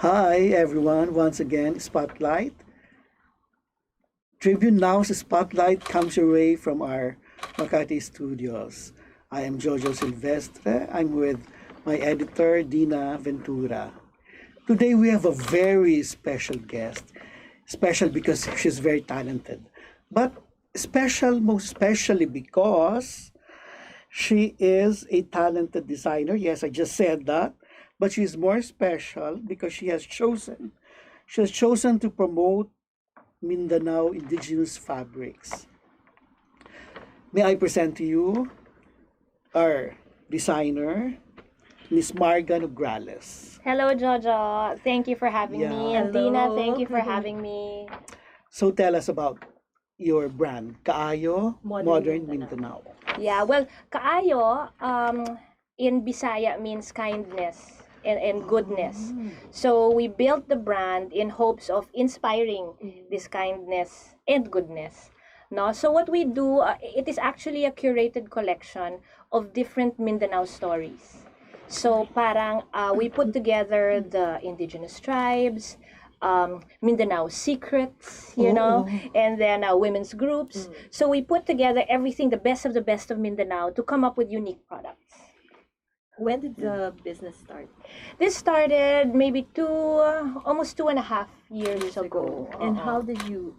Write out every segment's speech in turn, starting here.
Hi everyone, once again, Spotlight. Tribune Now's Spotlight comes your way from our Makati studios. I am Jojo Silvestre. I'm with my editor, Dina Ventura. Today we have a very special guest. Special because she's very talented. But special, most especially because she is a talented designer. Yes, I just said that. But she's more special because she has chosen to promote Mindanao indigenous fabrics. May I present to you our designer, Miss Marga Nograles. Hello, Jojo. Thank you for having me. Yeah. And Dina, Hello. thank you for having me. So tell us about your brand, Kaayo Modern Mindanao. Yeah, well, Kaayo in Bisaya means kindness and goodness. So we built the brand in hopes of inspiring this kindness and goodness. No, so what we do, it is actually a curated collection of different Mindanao stories. So parang we put together the indigenous tribes, Mindanao secrets, and then women's groups. So we put together everything, the best of Mindanao, to come up with unique products. When did the business start? This started maybe almost 2.5 years ago. And how did you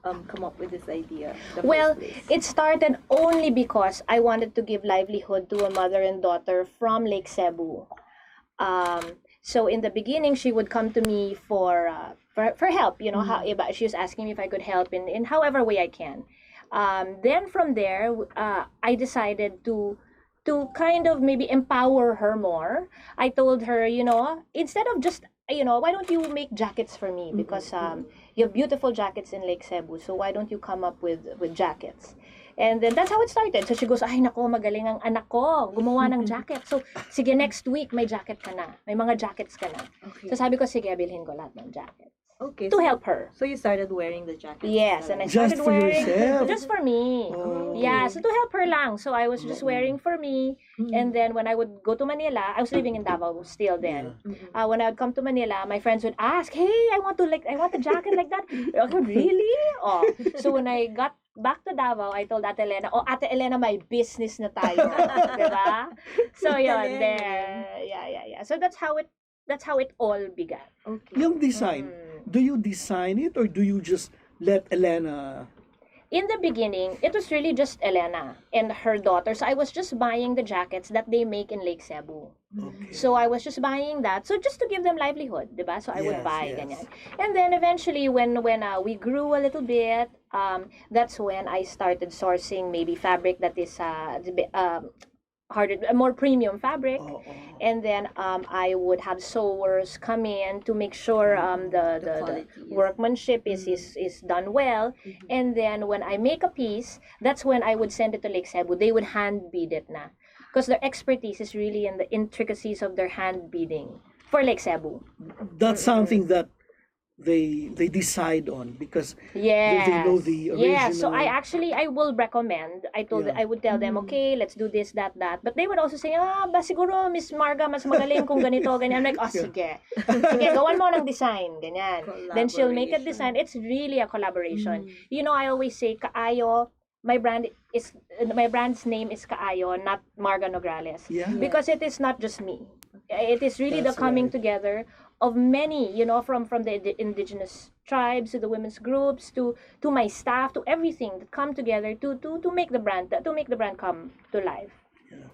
come up with this idea? The Well, first place? it started only because I wanted to give livelihood to a mother and daughter from Lake Cebu. So in the beginning, she would come to me for help. How she was asking me if I could help in however way I can. Then from there, I decided to kind of maybe empower her more. I told her, instead of just why don't you make jackets for me, because you have beautiful jackets in Lake Cebu, so why don't you come up with jackets? And then that's how it started. So she goes, ay nako, magaling ang anak ko, gumawa ng jacket. So sige, next week may jacket ka na. May mga jackets ka na. Okay. So sabi ko, sige, bilhin ko lahat ng jackets. Okay. To help her. So you started wearing the jacket. Yes, and I Just started for wearing yourself? just for me. Oh. Yeah, so to help her lang. So I was just wearing for me, and then when I would go to Manila, I was living in Davao still then. When I would come to Manila, my friends would ask, "Hey, I want a jacket like that." I go, "Really?" Oh, so when I got back to Davao, I told Ate Elena, "Oh, Ate Elena, may business na tayo." Diba? So yun, Galing. there. Yeah. So that's how it all began. Okay. Yung design, do you design it or do you just let Elena? In the beginning, it was really just Elena and her daughter. So I was just buying the jackets that they make in Lake Cebu. Okay. So I was just buying that, so just to give them livelihood, diba? So I would Yes, buy yes. ganyan. And then eventually, when we grew a little bit, that's when I started sourcing maybe fabric that is harder, more premium fabric. Oo. And then I would have sewers come in to make sure The the quality is- workmanship is done well. And then when I make a piece, that's when I would send it to Lake Cebu. They would hand bead it na, because their expertise is really in the intricacies of their hand beading for Lake Cebu. That's something that they decide on because Yes. they know the Yes. So original- I will recommend. Yeah. I would tell them, okay, let's do this, that. But they would also say, ba siguro Miss Marga mas magaling kung ganito, ganyan. I'm like, oh sige. Sige, gawan mo ng design, ganyan. Then she'll make a design. It's really a collaboration. I always say, Kaayo, my brand's name is Kaayo, not Marga Nograles. Yeah. Because it is not just me. It is really That's the coming right. together of many, from the indigenous tribes to the women's groups to my staff, to everything that come together to make the brand come to life.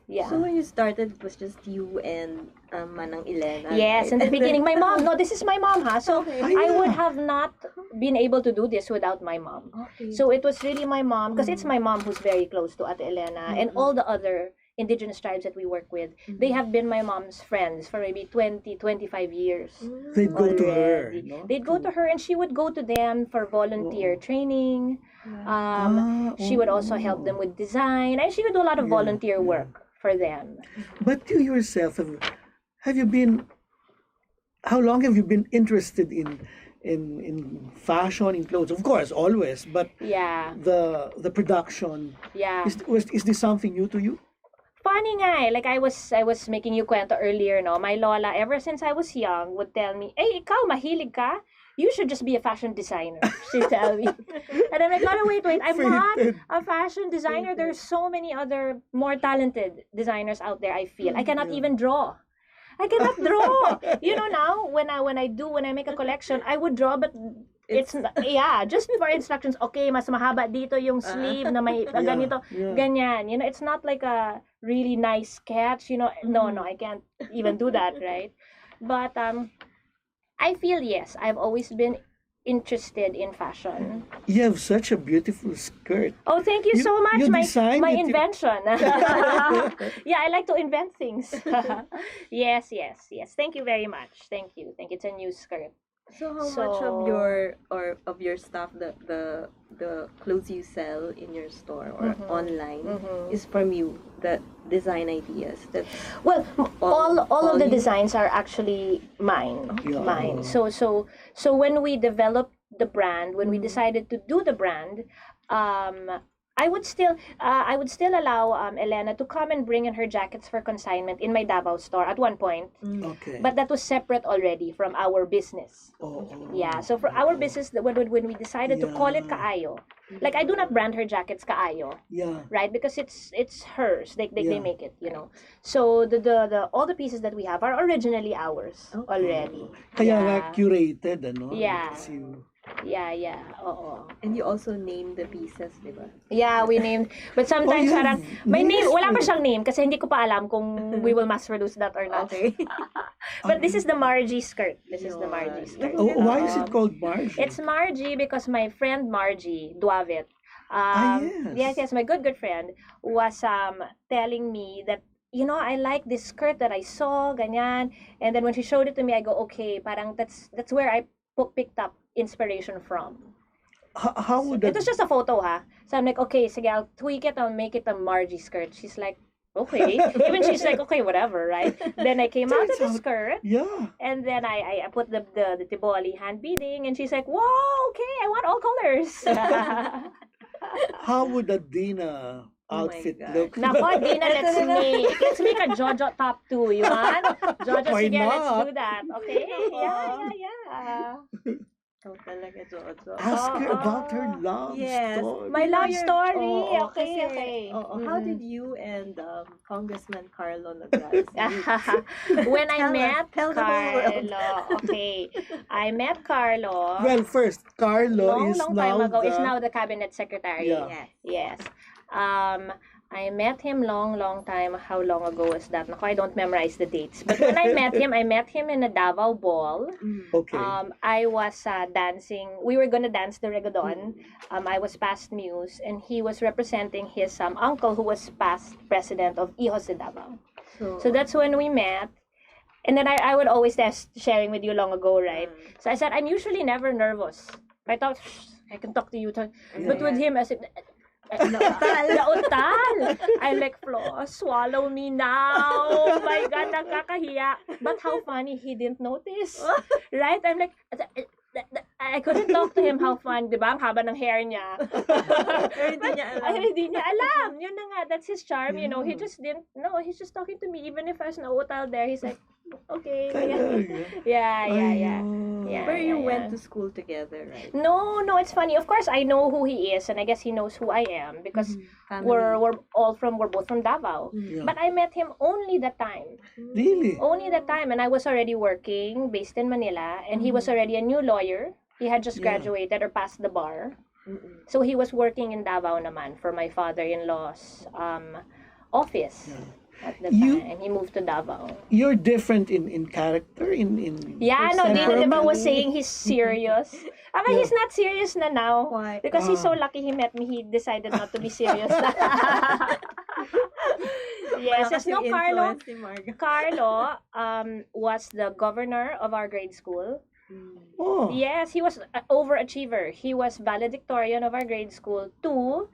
Yeah. So when you started, it was just you and Manang Elena. Yes, in right? the beginning, my mom. No, this is my mom, ha. So Okay. I would have not been able to do this without my mom. Okay. So it was really my mom, because it's my mom who's very close to Ate Elena and all the other indigenous tribes that we work with. They have been my mom's friends for maybe 20, 25 years. They'd go to her. already. No? They'd go to her and she would go to them for volunteer training. She would also help them with design, and she would do a lot of volunteer work for them. But you yourself, have you been? How long have you been interested in fashion, in clothes? Of course, always. But Yeah. the production Yeah. is this something new to you? Funny nga eh. Like I was making you kwento earlier, no? My lola, ever since I was young, would tell me, "Hey, ikaw, mahilig ka? You should just be a fashion designer." She'd tell me. And I'm like, "No, wait. I'm not Fated. a fashion designer. There's so many other more talented designers out there, I feel. I cannot even draw. I cannot draw. Now when I make a collection, I would draw, but just for instructions. Okay, mas mahaba dito yung sleeve na may ganito, ganyan. It's not like a really nice sketch. No, I can't even do that, right? But I feel yes, I've always been interested in fashion. You have such a beautiful skirt. Oh, thank you so much. You designed My it. invention. Yeah, I like to invent things. Yes. Thank you very much. Thank you. It's a new skirt. So how much of your stuff, the clothes you sell in your store or online is from you, the design ideas? That's Well, all of the you? designs are actually mine. Yeah. Mine. So when we developed the brand, when we decided to do the brand, I would still allow Elena to come and bring in her jackets for consignment in my Davao store at one point. Okay. But that was separate already from our business. Oh. Yeah, so for our business, when we decided to call it Kaayo, like I do not brand her jackets Kaayo, Yeah. right? Because it's hers. They Yeah. make it, So the all the pieces that we have are originally ours already. Kaya nga Yeah. curated, ano? Yeah. Because you- Yeah. Oo. And you also name the pieces, di ba? Yeah, we named. But sometimes Oh, you parang have may name, names wala for pa it. siyang name kasi hindi ko pa alam kung we will mass produce that or not. Okay. But this is the Margie skirt. This is the Margie skirt. Oh, why is it called Margie? It's Margie because my friend Margie Duavit, yes. my good friend was telling me that I like this skirt that I saw, ganyan. And then when she showed it to me, I go, okay, parang that's where I picked up inspiration from. How would It that... was just a photo, ha? So I'm like, okay, sige, I'll tweak it, I'll make it a Margie skirt. She's like, okay. Even she's like, okay, whatever, right? Then I came out with the skirt. Yeah. And then I put the Tiboli hand beading, and she's like, whoa, okay, I want all colors. How would a Dina Oh my outfit God. look? Nako, Dina, let's make a Jojo top 2. You want? Jojo, Why sige, let's not? do that. Okay? Yeah. Oh, talaga, Jojo. Ask her Oo. about her love Yes. story. My love story. Oo, Okay, kasi, okay. How did you and Congressman Carlo Nograles meet? When I Tell us, met tell the whole world. Carlo, okay, I met Carlo Well, first, Carlo long is time now ago. Is the... now the cabinet secretary. Yeah. Yes. Yes. I met him long time. How long ago was that? Nako, I don't memorize the dates. But when I met him in a Davao ball. Okay. I was dancing. We were gonna dance the regadon. I was past Muse, and he was representing his uncle, who was past president of Hijos de Davao. So that's when we met. And then I would always test sharing with you long ago, right? So I said, I'm usually never nervous. I thought, I can talk to you. But with him, I said, Nautal. I'm like, Flo, swallow me now. Oh my God, nakakahiya. But how funny, he didn't notice. Right? I'm like, I couldn't talk to him how fun, di ba? Ang haba ng hair niya. Pero hindi niya alam. Ay, hindi niya alam. Yun na nga, that's his charm, He just didn't, no, he's just talking to me. Even if I was nautal there, he's like, okay. Yeah. But you went to school together, right? No, it's funny. Of course, I know who he is, and I guess he knows who I am because Family. we're both from Davao. Yeah. But I met him only that time. Really? Only that time, and I was already working based in Manila, and he was already a new lawyer. He had just graduated or passed the bar, so he was working in Davao naman for my father-in-law's office. At the You- time, he moved to Davao. You're different in character, in Yeah, no, Dina, di ba, was temperament? saying he's serious. He's not serious na now. Why? Because he's so lucky he met me, he decided not to be serious. Yes, Malakas no, yung Carlo. influence ni Marga. Carlo was the governor of our grade school. Oh. Yes, he was an overachiever. He was valedictorian of our grade school too.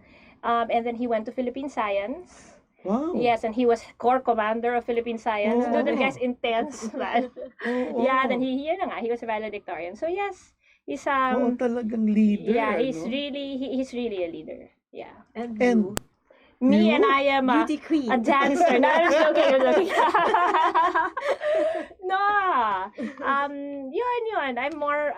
And then he went to Philippine Science. Wow. Yes, and he was corps commander of Philippine Science. Oh. Dude, that guy's intense, man. Oh, Yeah, then he was a valedictorian. So yes, he's Oo, talagang leader. yeah, he's no? really a leader. Yeah. And And you, Me You? and I am Beauty queen. a dancer. No, I'm just joking. I'm joking. No. Yun. I'm more,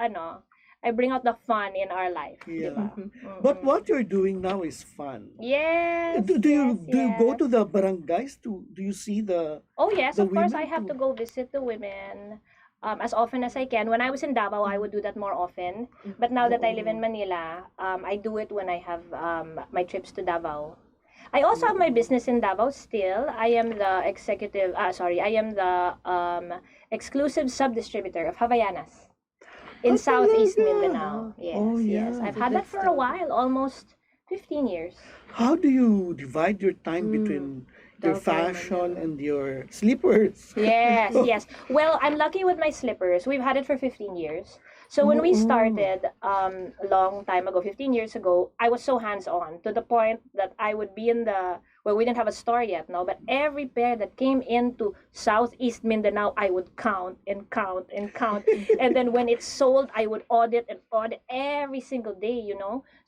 I bring out the fun in our life. Yeah. Diba? But what you're doing now is fun. Yes. Do you yes, do you go yes. to the barangays to do you see the Oh yes, the of course. women I have to too? go visit the women as often as I can. When I was in Davao, I would do that more often. But now that I live in Oo. Manila, I do it when I have my trips to Davao. I also have my business in Davao still. I am the I am the exclusive sub-distributor of Havaianas in Ah, Southeast talaga? Mindanao. Yes, Oh, yes. yeah. I've It's a had that good for a story. while, almost 15 years. How do you divide your time Mm. between your Davao, fashion Manila. and your slippers? Yes, yes. Well, I'm lucky with my slippers. We've had it for 15 years. So when we Oo. started a long time ago, 15 years ago, I was so hands-on to the point that I would be in the well, we didn't have a store yet, no, but every pair that came into Southeast Mindanao, I would count and count and count. And then when it's sold, I would audit and audit every single day.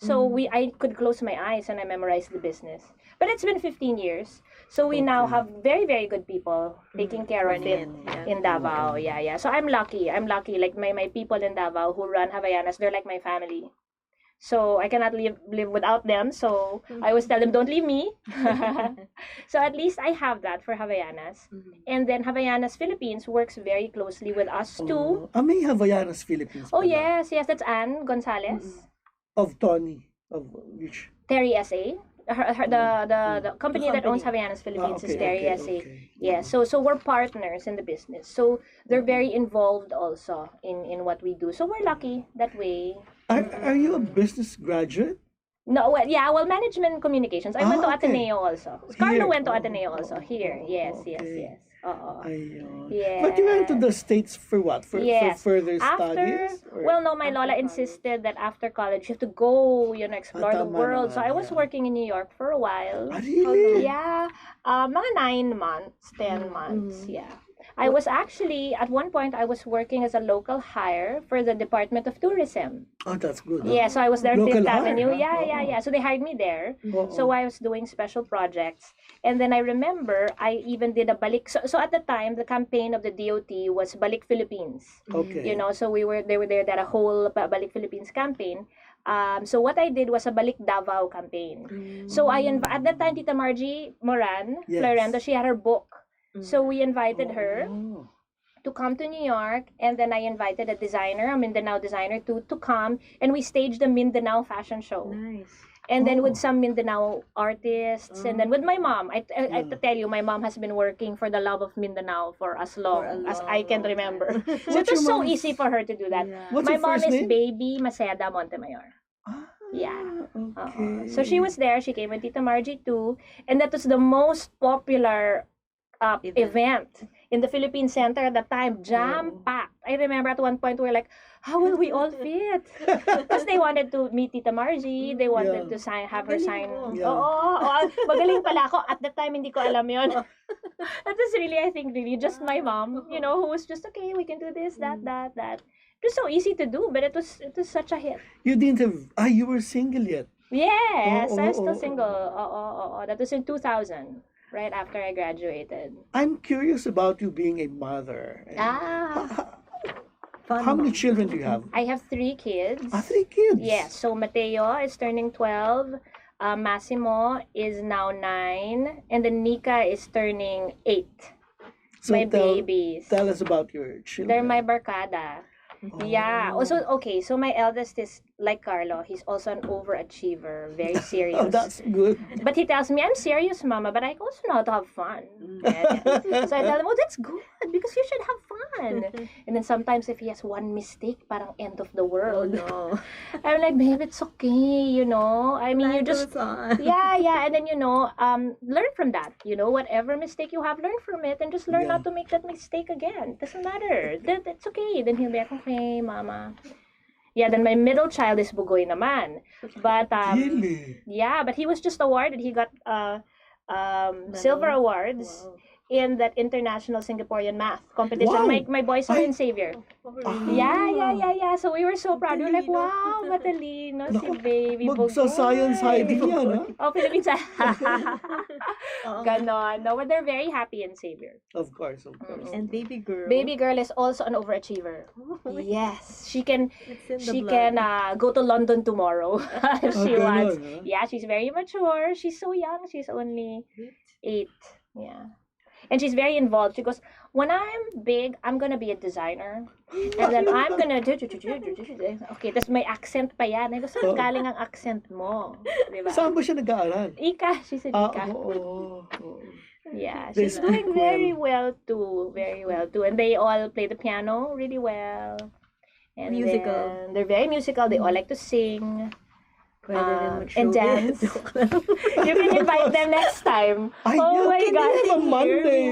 So I could close my eyes and I memorized the business. But it's been 15 years. So we now Okay. have very, very good people taking care of Running it yeah. in Davao. Yeah, yeah. So I'm lucky. I'm lucky. Like my people in Davao who run Havaianas, they're like my family. So I cannot live without them. So I always tell them, don't leave me. So at least I have that for Havaianas. And then Havaianas Philippines works very closely with us too. May Havaianas Philippines Oh pala. yes, yes, that's Anne Gonzalez. Of Tony. Of which? Terry SA. The company that owns Havaianas Philippines is Terry SA. okay. Yeah, so we're partners in the business. So they're very involved also in what we do. So we're lucky that way. Are you a business graduate? No, well, management communications. I went to okay. Ateneo also. Carlo Here. went to Ateneo also. Here, yes, yes, okay. yes. Oo. Ayun. Yes. But you went to the States for what? For Yes. further After, studies? Or- well, no, my After Lola college. insisted that after college you have to go, explore the tama world. So naman, I was yeah. working in New York for a while. really? Yeah, mga 9 months, 10 months, yeah. I was actually, at one point, I was working as a local hire for the Department of Tourism. Oh, that's good. Yeah, so I was there on Local Fifth hire, Avenue. huh? Yeah. So they hired me there. Oo. So I was doing special projects. And then I remember I even did a balik. So at the time, the campaign of the DOT was Balik Philippines. Okay. So they were there, that a whole Balik Philippines campaign. So what I did was a Balik Davao campaign. So at that time, Tita Margie Moran, Yes. Florendo, she had her book. So we invited her Oh. to come to New York, and then I invited a designer, a Mindanao designer, to come, and we staged a Mindanao fashion show. Nice. And then with Oh. some Mindanao artists, and then with my mom. I tell you, my mom has been working for the love of Mindanao for as long as I can remember. So What's it was your so mom's- easy for her to do that. Yeah. What's My your mom first is name? Baby Maceda Montemayor. Ah, Yeah. okay. So she was there. She came with Tita Margie too, and that was the most popular event in the Philippine Center at the time, jam-packed. I remember at one point we were like, how will we all fit? Because they wanted to meet Tita Margie, they wanted to have her sign. Yeah. Oo, magaling pala ako. At the time, hindi ko alam yun. That was really, I think, really just my mom, who was just, okay, we can do this, that. It was so easy to do, but it was such a hit. You didn't have... you were single yet? Yes, Oh, I'm oh, still oh, single. That was in 2000, right after I graduated. I'm curious about you being a mother. Fun How many mom. children do you have? I have 3 kids. 3 kids? Yes, so Mateo is turning 12, Massimo is now 9, and then Nika is turning 8. So My babies. Tell us about your children. They're my barkada. Yeah. Also, okay, so my eldest is like Carlo. He's also an overachiever, very serious. Oh, that's good. But he tells me, I'm serious, Mama, but I also know how to have fun. So I tell him, oh, that's good, because you should have fun. And then sometimes if he has one mistake, parang end of the Oh world. no. I'm like, babe, it's okay, I mean, you just... Goes on. Yeah, and then, learn from that. Whatever mistake you have, learn from it, and just learn Yeah. not to make that mistake again. It doesn't matter. That's okay. Then he'll be like, okay, Mama. Yeah, then my middle child is Bugoy naman. But, Really? yeah, but he was just awarded. He got silver awards Wow. in that international Singaporean math competition. Wow. My boys are in Xavier. Yeah. So we were so proud. We were like, Matalino. wow, matalino si Naku, baby Magsa-science Bugoy. hiding yan, ha? Oh, Philippines. Oo. Ganon. No, but they're very happy in Xavier. Of course, of course. And baby girl. Baby girl is also an overachiever. Oh, Yes, she can. it's in the She blood. can go to London tomorrow if she Ganon, wants. ha? Yeah, she's very mature. She's so young. She's only 8. Yeah. And she's very involved. She goes, when I'm big, I'm gonna be a designer. And then I'm gonna okay, tas may accent pa yan. I go, saan galing ang accent mo? Diba? Saan ba siya nag-aaral? Ika, she said Ah, Ika. oo. Yeah, They she's speak doing very well. well too. And they all play the piano really well. And Musical. then they're very musical. They all like to sing. Pwede rin And dance. You can invite them next time. Ay, Oh my can God. we have a Monday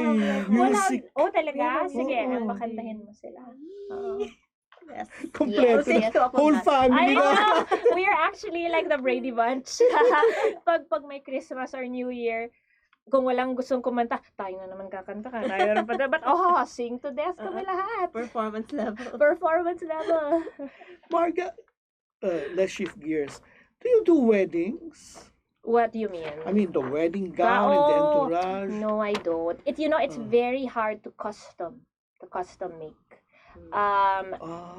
Wala. music Oh, talaga? Yeah, Sige, oo. pakantahin mo sila. Yes. kompleto? Yes, yes. Whole I family na. know! We're actually like the Brady Bunch. pag may Christmas or New Year, kung walang gustong kumanta, tayo na naman kakanta ka. Tayo na naman. But sing to death kami lahat. Performance level. Performance level. Marga, let's shift gears. Do you do weddings? What do you mean? I mean, the wedding gown and the Oh, entourage. no, I don't. It's very hard to custom make. Ah,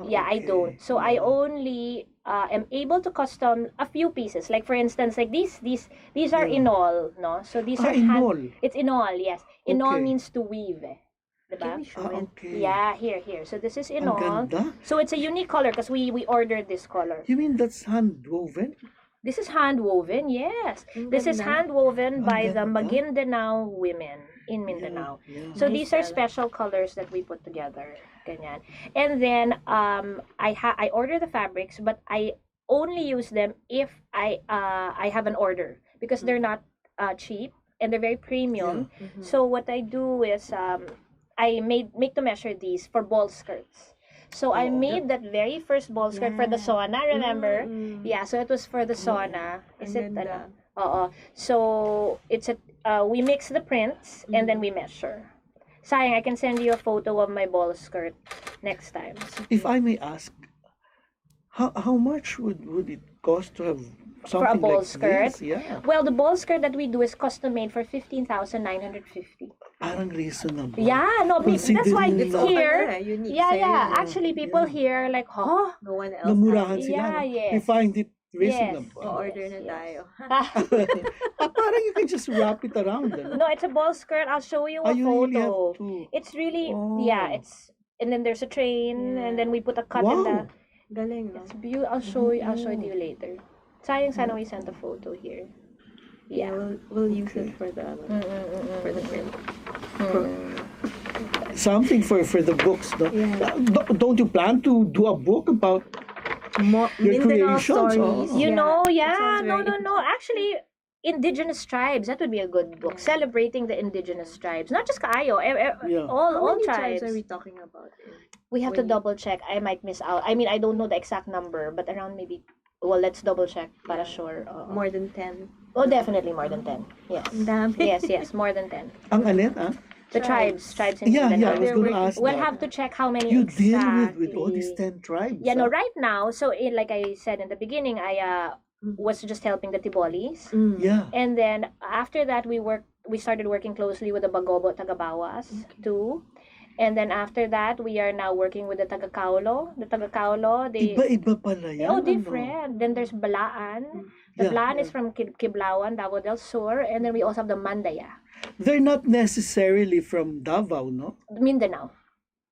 Yeah, I okay. don't. So I only am able to custom a few pieces. Like for instance, like these are Yeah. inol, no? So these are inol. It's inol, yes. Inol Okay. means to weave, diba? Can we show it? Okay. Yeah, here. So this is Ang inol. ganda. So it's a unique color because we ordered this color. You mean that's hand woven? This is hand woven, yes. Ang This is ganda. hand woven Ang by the ganda. Maguindanao women in Mindanao. Yeah. So Nice these are color. special colors that we put together. Ganyan. And then I order the fabrics, but I only use them if I have an order because they're not cheap and they're very premium. Mhm. So what I do is I make to measure these for ball skirts. So I Oh. made that very first ball skirt for the Yeah. sauna, remember? Mm. Yeah, so it was for the sauna. Is Ang it ganda. So it's we mix the prints and then we measure. Sayang, I can send you a photo of my ball skirt next time. If I may ask, how much would it cost to have For a something ball like skirt? this? Yeah. Well, the ball skirt that we do is custom made for 15,950. Parang reasonable. Yeah, no, that's why Considering It's na- here. unique. Yeah, sa'yo. yeah. Actually, people Yeah. here like, huh? No one else Namurahan has. sila. Yeah, no? yes. We find it reasonable. Yes. O-order na Yes. tayo. Parang you can just wrap it around. Ano? No, it's a ball skirt. I'll show you a You really have photo. to. It's really, Oh. yeah, and then there's a train, and then we put a cut in the. Wow. Galing, no? It's beautiful. I'll show it to you later. Sayang sana we sent a photo here. Yeah, Yeah. we'll use Okay. it for the Mm-mm-mm-mm. for the print. Something for the books. No? Yeah. Don't you plan to do a book about Your Mindanao creations, stories. oh. You know, That yeah, sounds very no. Actually, indigenous tribes. That would be a good book. Celebrating the indigenous tribes, not just Kaayo. Yeah. All How many tribes. are we talking about? We have to when- double check. I might miss out. I mean, I don't know the exact number, but around maybe. Well, let's double check para sure. More than 10. Oh, definitely more than 10. Yes. Ang dami. Yes, more than 10. ang anet, ah? The tribes in Yeah, Mindanao. I was They're going to working- ask We'll that. have to check how many You exactly. deal with all these 10 tribes. Yeah, no, ah? right now, so like I said in the beginning, I was just helping the Tibolis. Mm. Yeah. And then after that, we started working closely with the Bagobo Tagabawas too. And then after that, we are now working with the Taga-Kaulo. The Taga-Kaulo, they Iba-iba pala yan. oh ano? different. Then there's Balaan. The Yeah, Balaan yeah. is from Kiblawan, Davao del Sur, and then we also have the Mandaya, They're not necessarily from Davao, no? Mindanao.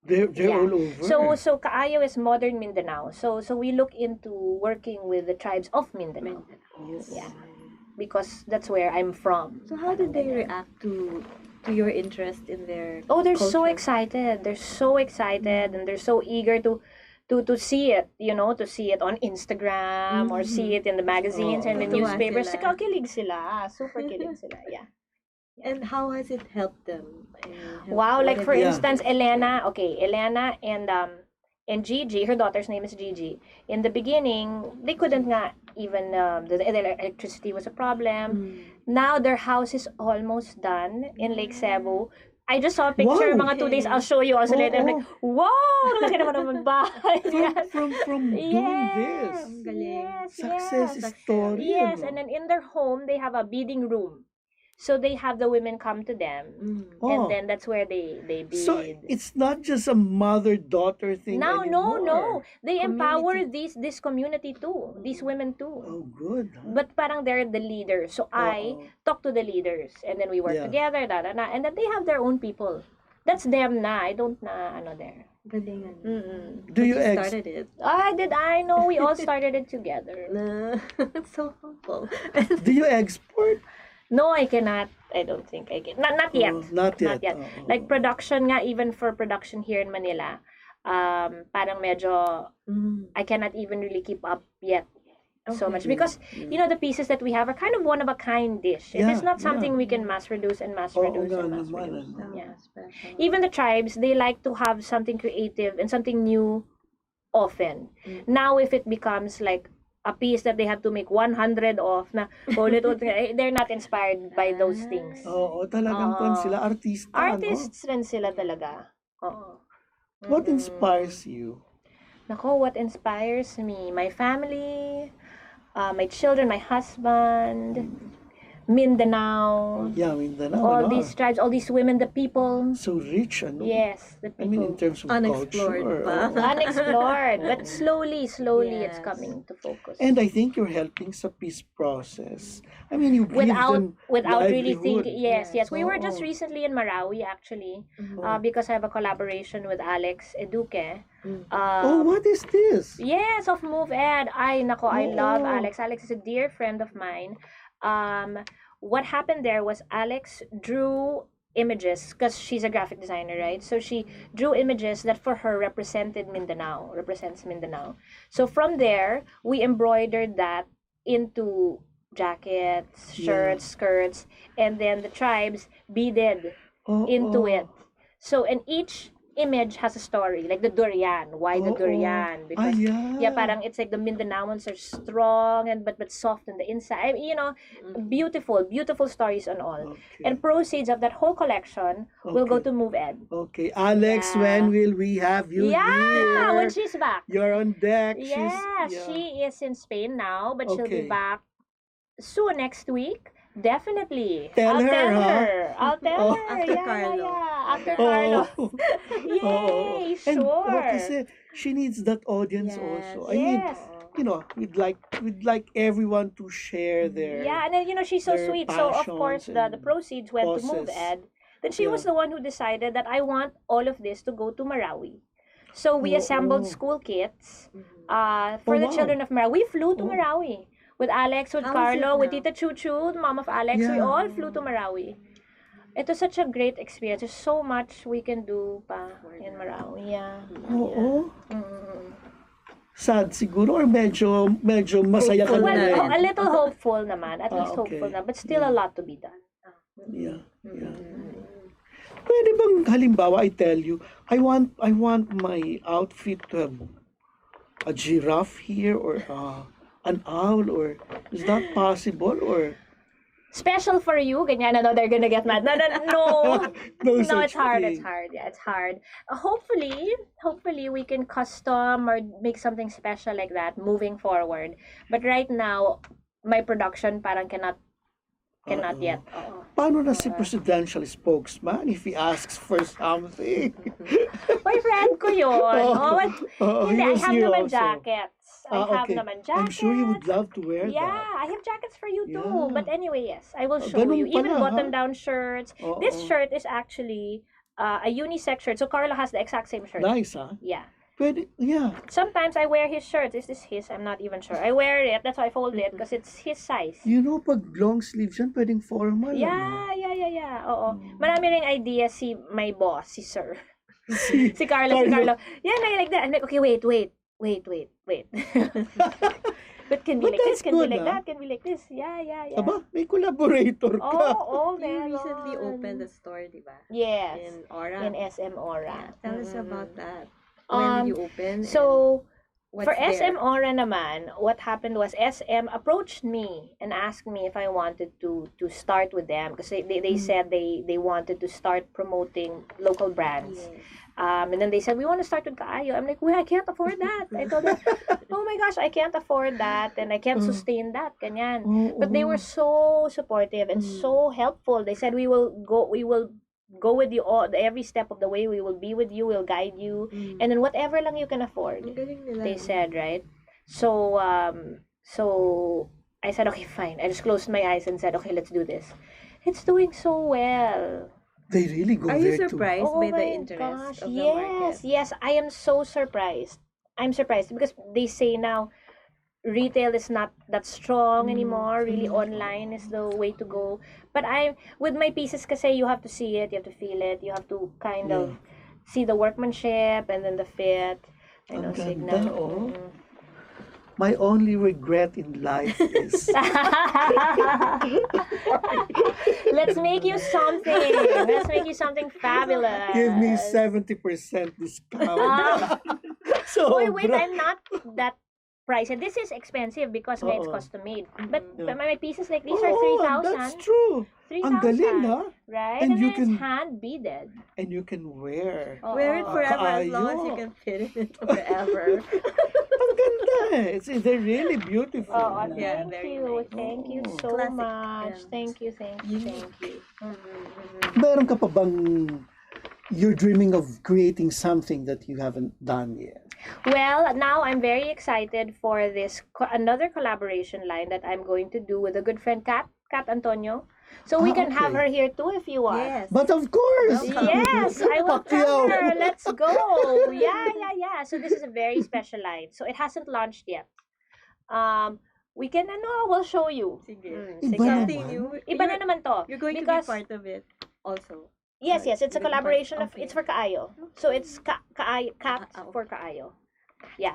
They're Yeah. all over. So Kaayo is modern Mindanao. So we look into working with the tribes of Mindanao. Oh. Yeah. Because that's where I'm from. So how did they react to your interest in their Oh, they're so culture? excited. They're so excited and they're so eager to see it, to see it on Instagram or see it in the magazines Oh. and the Natuwa newspapers. sila. Kilig sila. Super kilig sila. Yeah. And how has it helped them? Wow, What like have for they- Yeah. instance, Elena and Gigi, her daughter's name is Gigi. In the beginning, they couldn't nga even the electricity was a problem. Mm. Now their house is almost done in Lake Cebu. I just saw a picture, Wow. mga 2 days, I'll show you also later. I'm like, wow, laki naman ng bahay. From doing this. Yes, Ang galing. yes, Success yes. story. Yes, ano? and then in their home, they have a beading room. So they have the women come to them, and Oh. then that's where they bead. So it's not just a mother-daughter thing Now, anymore. no. They empower Community. this community too, these women too. Oh, good. But parang they're the leaders. So I Oo. talk to the leaders, and then we work Yeah. together, and then they have their own people. That's them na. I don't na ano there. Galing. Mm-mm. Do you started it? I know we all started it together. It's so humble. Do you export? No, I cannot. I don't think I can. Not yet. Oh, not yet. Not yet. Oo. Like production nga, even for production here in Manila, parang medyo, I cannot even really keep up yet so much. Because, you know, the pieces that we have are kind of one-of-a-kind dish. It is Yeah, not something we can mass produce and mass produce nga and mass naman, produce. ano. Yeah. Special. Even the tribes, they like to have something creative and something new often. Now, if it becomes like a piece that they have to make 100 of na they're not inspired by those things. Oo, talagang Oo. sila artista, Artists rin sila talaga. Oo. no? What inspires you? Nako, what inspires me? My family, my children, my husband, Mindanao, Yeah, Mindanao, all ano? these tribes, all these women, the people. So rich, ano? Yes, the I mean, in people. terms of Unexplored culture. pa. oo. Unexplored, but slowly it's Yes. coming to focus. And I think you're helping sa peace process. I mean, you give them without really livelihood. thinking. Yes. We were just Oo. recently in Marawi actually, Oh. because I have a collaboration with Alex Eduque. Oh, what is this? Yes, of Move Ed. I love Oo. Alex. Alex is a dear friend of mine. What happened there was Alex drew images because she's a graphic designer, right? So she drew images that for her represents Mindanao. So from there, we embroidered that into jackets, shirts, skirts, and then the tribes beaded Oh, into oh. it. So, and each image has a story, like the durian. Why the Oo. durian? Because yeah. parang it's like the Mindanaoans are strong and but soft on the inside. You know, beautiful stories on all. Okay. And proceeds of that whole collection will go Okay. to Move Ed. Okay, Alex, Yeah. when will we have you here? When she's back. You're on deck. Yeah, she is in Spain now, but she'll be Okay. back soon next week. Definitely. Tell I'll her, tell huh? her. I'll tell Oh. her. After Yeah. Carlo. After Oh. Carlo. Oo. Yay, And sure. kasi she needs that audience Yes. also. I mean, Yes. you know, we'd like everyone to share their Yeah, and then she's so their sweet. So of course passions the and proceeds went to Move causes. Ed. Then she was Yeah. the one who decided that I want all of this to go to Marawi. So we assembled Oo. school kits for Oh, the wow. children of Marawi. We flew to Oh. Marawi with Alex, with How is it Carlo, with now? Tita Chuchu, the mom of Alex. We Yeah. all flew to Marawi. It was such a great experience. There's so much we can do pa in Marawi. Yeah. Oo. Mm. Sad siguro or medyo masaya ka Hopeful na Well, rin. a little hopeful naman. At least okay. hopeful na. But still a lot to be done. Yeah. Pwede bang halimbawa I tell you, I want my outfit to have a giraffe here or an owl, or is that possible, or Special for you, ganyan, no, they're gonna get mad. No. no No, such it's hard. thing? It's hard. Yeah, it's hard. Hopefully, we can custom or make something special like that moving forward. But right now, my production parang cannot yet. Oo. Paano na si presidential spokesman if he asks for something? My friend ko yun. He Hindi, I was have here naman also. jackets. I have Okay. naman jackets. I'm sure he would love to wear Yeah, that. I have jackets for you too. Yeah. But anyway, yes, I will show ganun you. Even pala, ha? button-down shirts. This Oo. shirt is actually a unisex shirt. So Carlo has the exact same shirt. Nice, huh? Yeah. Pwede, yeah. Sometimes I wear his shirt. Is this his? I'm not even sure. I wear it. That's why I fold it because it's his size. You know, pag long sleeves yan, pwedeng formal, ano? Yeah. Oo. Marami ring idea si my boss, si Sir. Si Si Carlo. Yeah, like that. I'm like, okay, wait. But can be But like this, that's can be good, like ah. that, can be like this. Yeah. Aba, may collaborator ka. Oh, You meron. recently opened a store, di ba? Yes. In Aura. In SM Aura. Tell us about that. Um, When did you open? So, what's For there? SM Aura naman, what happened was SM approached me and asked me if I wanted to start with them because they said they wanted to start promoting local brands. Yes. And then they said, we want to start with Kaayo. I'm like, well, I can't afford that. I told them, oh my gosh, I can't afford that and I can't sustain that. Ganyan. But they were so supportive and so helpful. They said, we will go with you all every step of the way. We will be with you. We'll guide you. And then whatever lang you can afford, Ang galing nila. they said, right? So, so I said, okay, fine. I just closed my eyes and said, okay, let's do this. It's doing so well. They really go Are there you surprised Oh by the my interest gosh, of the yes, market? yes, I am so surprised. I'm surprised because they say now retail is not that strong anymore. Really, online is the way to go. But I, with my pieces, kasi you have to see it, you have to feel it, you have to kind of see the workmanship and then the fit. I know, Ang ganda, signal. oh. My only regret in life is Let's make you something. Let's make you something fabulous. give me 70% discount. Ah. So, Wait, I'm not that pricey. This is expensive because nga it's Oo. custom made. But Yeah. my pieces like these are 3,000. That's true. 3,000. Ang galing, ha? Right? And And, you then can- it's hand beaded. And you can wear. Wear it forever as long as you Kaayo. can fit it forever. Ang ganda. They're really beautiful. Oh, Yeah, thank very you. nice. Thank you Oh. so Classic, much. yeah. Thank you, thank you, thank you. Meron ka pa bang you're dreaming of creating something that you haven't done yet? Well, now I'm very excited for this another collaboration line that I'm going to do with a good friend, Kat Antonio. So we can have okay. her here too if you want. Yes. But of course! Yes, I will Pacquiao. tell her. Let's go. Yeah. So this is a very special line. So it hasn't launched yet. We can, we'll show you. Sige. Sige. Iba Something naman. new. Iba na naman to. You're going because, to be part of it also. Yes, it's a You're gonna be collaboration part- of, it's for Kaayo. So it's Kaayo, Kat for Kaayo. Yeah.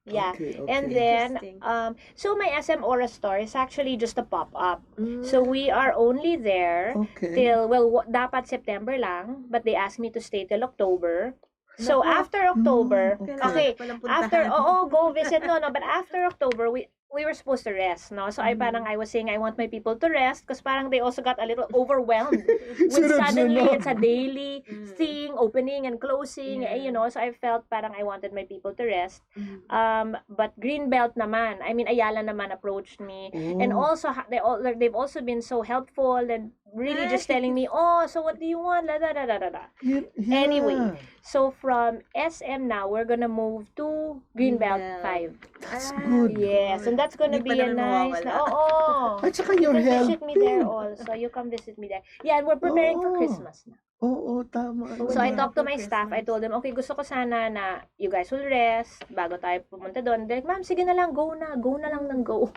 Yeah. Okay, And okay. then, Interesting. so my SM Aura store is actually just a pop-up. Mm. So we are only there Okay. till, well, dapat September lang, but they asked me to stay till October. So Naku. after October, Kailangan okay, Walang after, puntahan. go visit, no, but after October, we were supposed to rest, no? So I was saying I want my people to rest because parang they also got a little overwhelmed when suddenly Sunod-sunod. it's a daily thing, opening and closing, Yeah. so I felt parang I wanted my people to rest. Mm. But Greenbelt naman, I mean Ayala naman approached me, and Oh. also they've also been so helpful and really just Nice. telling me, oh, so what do you want? La, da, da, da, da, da. Yeah. Anyway. So from SM now, we're gonna move to Greenbelt Greenbelt. 5. That's Ah, good. Yes, and that's gonna Hindi be pa a namin nice. mawawala. Oo. At saka You you're can visit me there helping. also. You come visit me there. Yeah, and we're preparing for Oo. Christmas na. Oo, tama. So I Yeah. talked to For my staff. I Christmas. told them, okay, gusto ko sana na you guys will rest bago tayo pumunta doon. They're like, ma'am, sige na lang, go na lang ng go.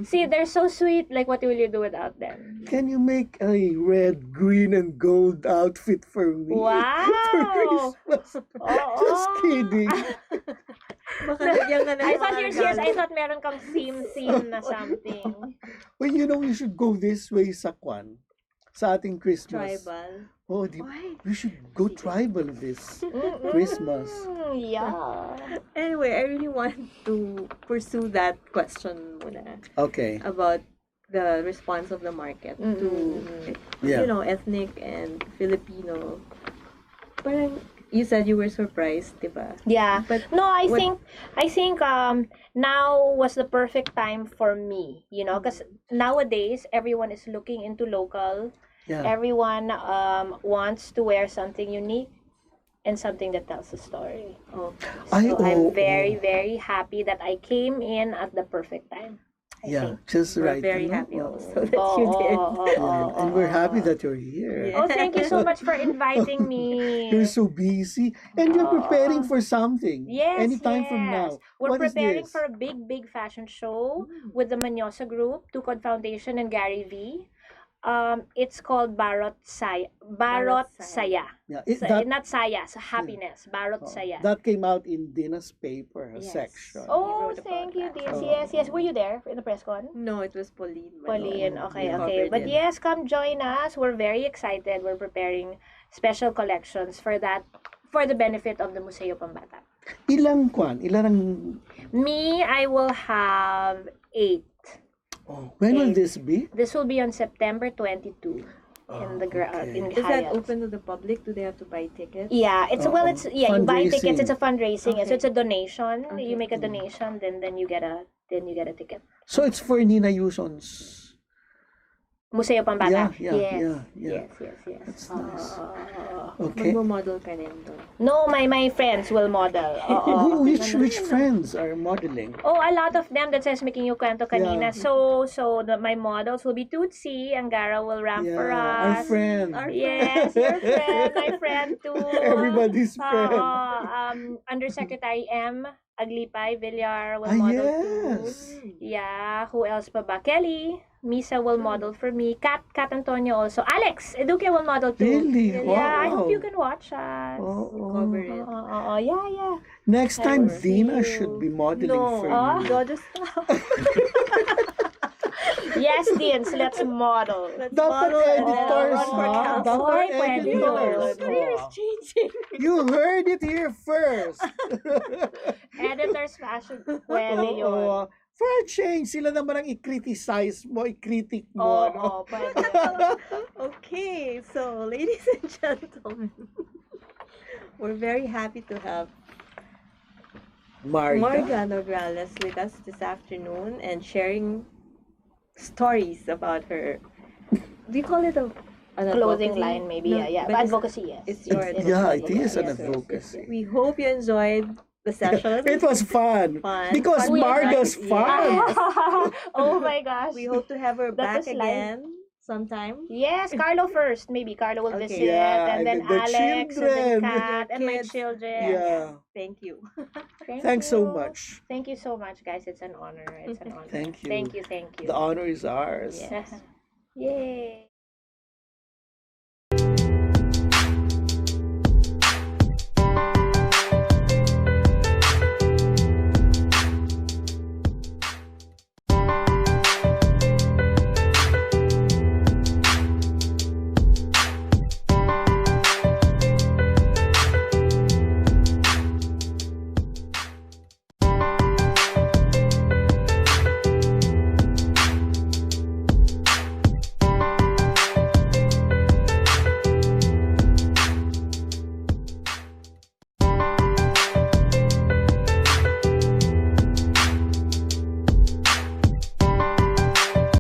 See, they're so sweet. Like, what will you do without them? Can you make a red, green, and gold outfit for me? Wow! For Christmas. Oo. Just kidding. Baka nagyan ka na I ng thought mga you're serious. I regalo. thought meron kang theme na something. Well, you should go this way sa Kwan. Sa ating Christmas. Tribal. Oh, Why? we should go tribal this Christmas. Yeah. Anyway, I really want to pursue that question muna Okay. about the response of the market to Yeah. ethnic and Filipino. Parang you said you were surprised, diba? Yeah. But No, I what- think now was the perfect time for me, because nowadays everyone is looking into local. Yeah. Everyone wants to wear something unique and something that tells a story. oh, So I'm oh. very, very happy that I came in at the perfect time. I Yeah, think. just we're right. very ano? happy Oh. also that you did. Yeah, and we're happy that you're here. Yeah. Oh, thank you so much for inviting me. You're so busy, and you're preparing for something. Yes, Anytime from yes. now. We're What is preparing this? for a big fashion show with the Manyosa Group, Tukod Foundation, and Gary V. It's called Barot Saya. Barot Saya. Yeah, Not Saya, so happiness. Barot Saya. that came out in Dina's paper Yes. section. Oh, wrote about thank you, that. Diaz. Oh. Yes. Were you there in the press con? No, it was Pauline. Pauline, Manolo. okay. Covered But it. yes, come join us. We're very excited. We're preparing special collections for that, for the benefit of the Museo Pambata. Ilan ang... Me, I will have 8. Oh, when will Eight. this be? This will be on September 22 in the okay. in Is that Hyatt. open to the public? Do they have to buy tickets? Yeah, it's well, it's you buy tickets. It's a fundraising. Okay. So it's a donation. Okay. You make a donation, then you get a ticket. So it's for Nina Yuson's... Museo Pambata. Yeah. Yes. That's nice. Okay. Magmo-model ka rin doon. No, my friends will model. Oo. Which friends are modeling? Oh, a lot of them. That's why I was making you kwento kanina. Yeah. So my models will be Tootsie. Angara will ramp for Our us. friend. Yes, your friend, my friend too. Everybody's friend. Undersecretary M. Aglipay Villar will model yes. too. Yeah, who else pa ba? Kelly. Misa will model for me. Kat Antonio also. Alex Eduque will model too. Really? Yeah, I hope Wow. you can watch us. Cover it. Yeah. Next time, Ever. Dina should be modeling for you. Jojo, stop. Yes, Deans, let's model. Let's Dapat model and editors, run for ha? council. Dapat Hoy, pwede editors. yun. Career is changing. You heard it here first. Editors fashion, pwede yun. Oo. For a change, sila naman ang i-criticize mo, i-critic mo. no? Oo, pwede yun. Okay, so ladies and gentlemen, we're very happy to have Marga Nograles with us this afternoon and sharing stories about her. Do you call it an Clothing advocacy? line, maybe. No, Yeah. but Advocacy, yes. it's your Yeah, it advocacy. is an Yes, yes, yes, advocacy. yes. We hope you enjoyed the session. It was fun. Because Fun. Marga's Yeah. fun. Oh my gosh. We hope to have her That back was live. again sometime. Yes, Carlo first. Maybe Carlo will Okay. visit, Yeah, and then the Alex, and children. then Kat, and my Kids. children. Yeah. Thank you. Thanks so you. much. Thank you so much, guys. It's an honor. It's an honor. Thank you. Thank you. The honor is ours. Yes. Yay.